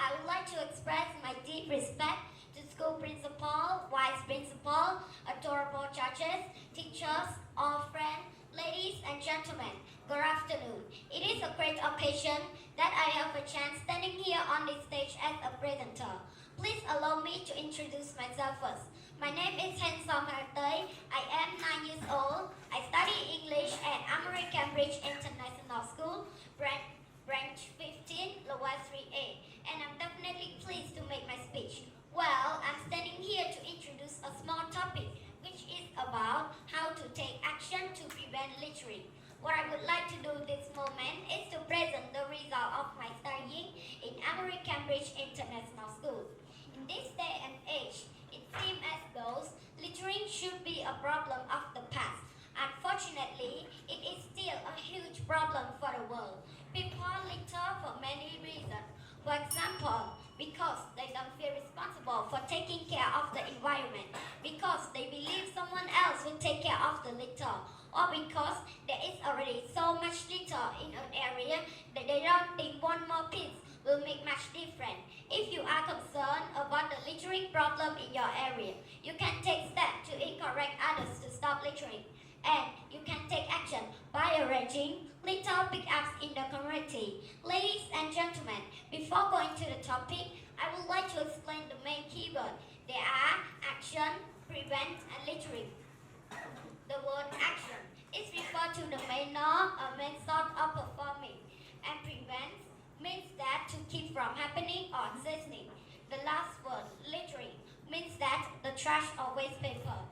I would like to express my deep respect to school principal, vice principal, adorable judges, teachers, all friends, ladies and gentlemen. Good afternoon. It is a great occasion that I have a chance standing here on this stage as a presenter. Please allow me to introduce myself first. My name is Hen Samharatey. I am 9 years old. I study English at ABI Cambridge International School, branch 15, lower 3A, and I'm definitely pleased to make my speech. Well, I'm standing here to introduce a small topic, which is about how to take action to prevent littering. What I would like to do this moment is to present the result of my studying in ABI Cambridge International School. In this day and age, it seems as though littering should be a problem of the past. Unfortunately, it is still a huge problem for the world. People litter for many reasons. For example, because they don't feel responsible for taking care of the environment, because they believe someone else will take care of the litter, or because there is already so much litter in an area that they don't think one more piece will make much difference. If you are concerned about the littering problem in your area, you can take steps to encourage others to stop littering. And you can take action by arranging litter pickups in the community. Ladies and gentlemen, before going to the topic, I would like to explain the main keyword. They are action, prevent, and littering. The word action is referred to the manner or method of performing, and prevent means that to keep from happening or existing. The last word, littering, means that the trash or waste paper.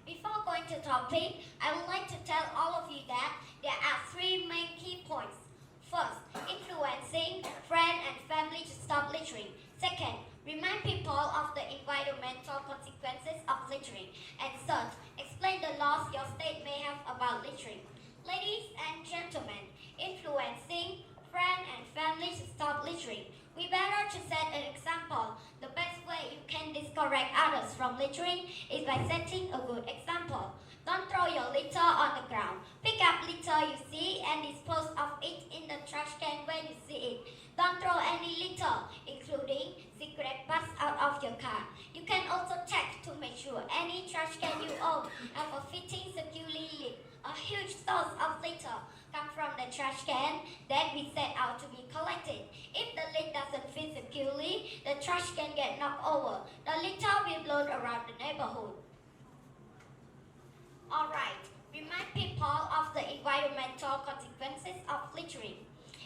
Before going to topic, I would like to tell all of you that there are three main key points. First, influencing friends and family to stop littering. Second, remind people of the environmental consequences of littering. And third, explain the laws your state may have about littering. Ladies and gentlemen, influencing friends and family to stop littering. We better to set an example. The best way you can discourage others from littering is by setting a good example. Don't throw your litter on the ground. Pick up litter you see and dispose of it in the trash can when you see it. Don't throw any litter, including cigarette butts, out of your car. You can also check to make sure any trash can you own have a fitting securely lid. A huge source of litter comes from the trash can that we set out to be collected. If the lid doesn't fit securely, the trash can get knocked over. The litter will blow around the neighborhood. Alright, remind people of the environmental consequences of littering.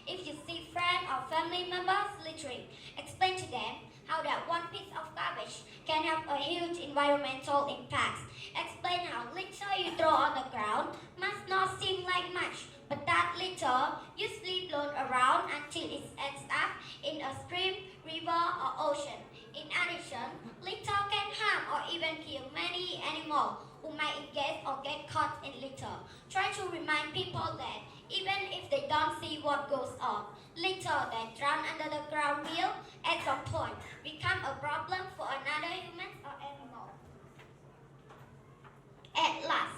If you see friends or family members littering, explain to them how that one piece of garbage can have a huge environmental impact. Explain how litter you throw on the ground must not seem like much, but that litter usually blown around until it ends up in a stream, river or ocean. In addition, litter can harm or even kill many animals who might engage or get caught in litter. Try to remind people that even if they don't see what goes on, litter that drown under the ground will, at some point, become a problem for another human or animal. At last,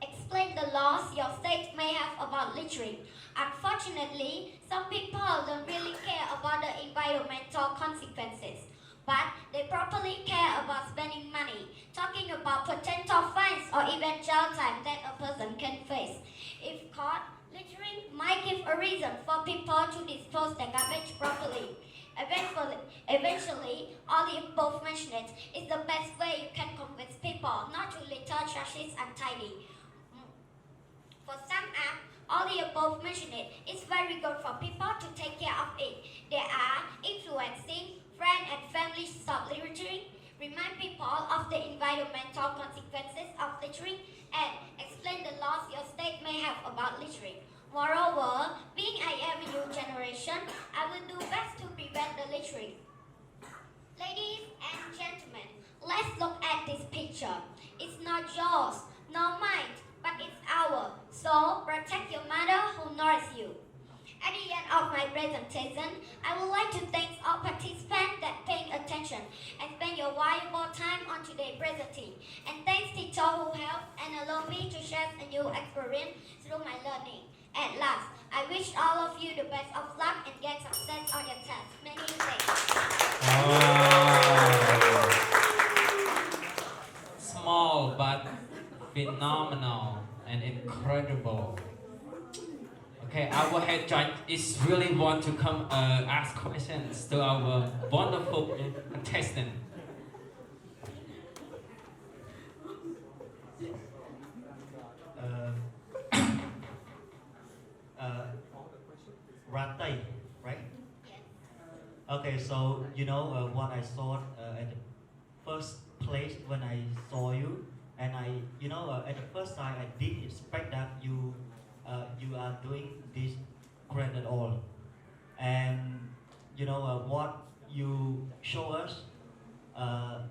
explain the laws your state may have about littering. Unfortunately, some people don't really care about the environmental consequences, but they properly care about spending money, talking about potential fines or even jail time that a person can face. If caught, littering might give a reason for people to dispose their garbage properly. Eventually, all the above mentioned is the best way you can convince people not to litter trashes untidy. For some act, all the above mentioned is very good for people to take care of it. They are influencing friends and family to stop littering, remind people of the environmental consequences of littering, and explain the laws your state may have about littering. Moreover, being I am a new generation, I will do best to prevent the littering. Ladies and gentlemen, let's look at this picture. It's not yours, nor mine, but it's ours. So protect your mother who nourishes you. At the end of my presentation, I would like to thank all participants that paying attention and spend your valuable time on today's presentation. And thanks teacher who helped and allowed me to share a new experience through my learning. At last, I wish all of you the best of luck and get success on your test. and incredible. Okay, our head judge is really want to come ask questions to our wonderful contestant. Uh, uh, Ratay, right? Yes. Okay, so you know what I thought at the first place when I saw you, and at the first time I didn't expect that you are doing this great at all, and what you show us, uh,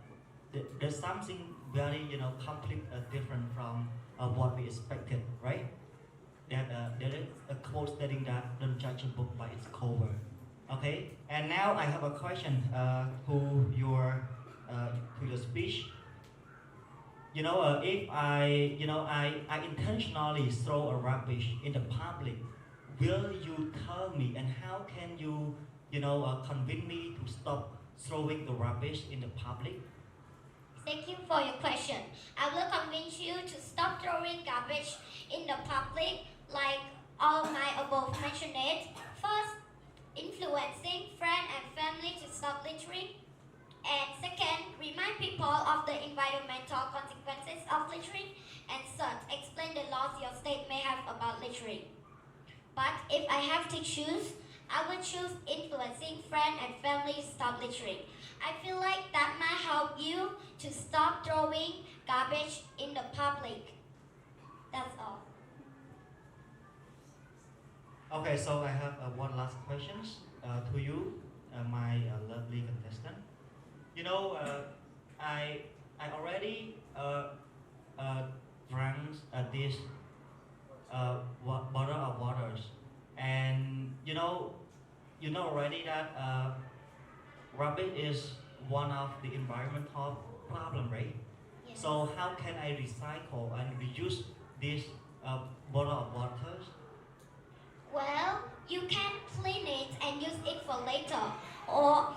there's something very complete different from what we expected, right? That there is a quote stating that don't judge a book by its cover. Okay, and now I have a question to your speech. If I intentionally throw a rubbish in the public, will you tell me, and how can you convince me to stop throwing the rubbish in the public? Thank you for your question. I will convince you to stop throwing garbage in the public like all my above mentioned it. First, influencing friends and family to stop littering. And second, remind people of the environmental consequences of littering. And third, explain the laws your state may have about littering. But if I have to choose, I will choose influencing friends and family to stop littering. I feel like that might help you to stop throwing garbage in the public. That's all. Okay, so I have one last question to you, my lovely contestant. You know, I already drank this bottle of waters, and you know already that rubbish is one of the environmental problem, right? Yes. So how can I recycle and reuse this bottle of waters? Well, you can clean it and use it for later. Or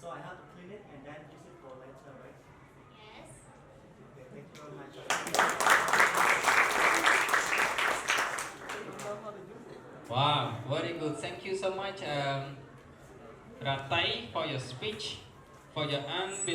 So I have to clean it and then use it for later, right? yes. Okay, thank you very much. Wow, very good. Thank you so much, Ratai, for your speech, for your unbelievable.